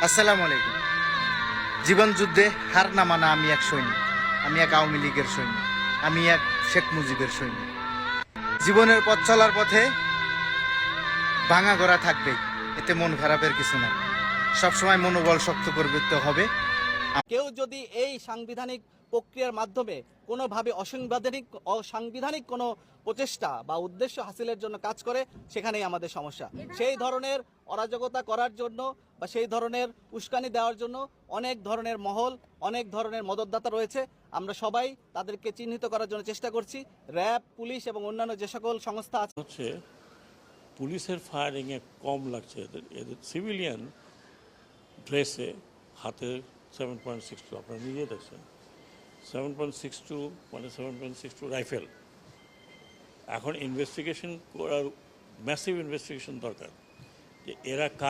আসসালামু আলাইকুম। জীবন যুদ্ধে হার না মানা আমি এক সৈনিক, আমি এক আওয়ামী লীগের সৈনিক, আমি এক শেখ মুজিবের সৈনিক। জীবনের পথ চলার পথে ভাঙা গড়া থাকবেই, এতে মন খারাপের কিছু নাই। সবসময় মনোবল শক্ত করতে হবে। কেউ যদি এই সাংবিধানিক প্রক্রিয়ার মাধ্যমে কোনোভাবে অসাংবিধানিক কোনো প্রচেষ্টা বা উদ্দেশ্য হাসিলের জন্য কাজ করে, সেখানেই আমাদের সমস্যা। সেই ধরনের অরাজকতা করার জন্য বা সেই ধরনের উস্কানি দেওয়ার জন্য অনেক ধরনের মহল, অনেক ধরনের মদতদাতা রয়েছে। আমরা সবাই তাদেরকে চিহ্নিত করার জন্য চেষ্টা করছি। র্যাব, পুলিশ এবং অন্যান্য যে সকল সংস্থা আছে, হচ্ছে পুলিশের ফায়ারিংয়ে কম লাগছে, এদের সিভিলিয়ান ড্রেসে হাতে 7.62, আপনারা নিজে দেখছেন 7.62, মানে 7.62 রাইফেল। এখন ইনভেস্টিগেশন করার, ম্যাসিভ ইনভেস্টিগেশন দরকার যে এরা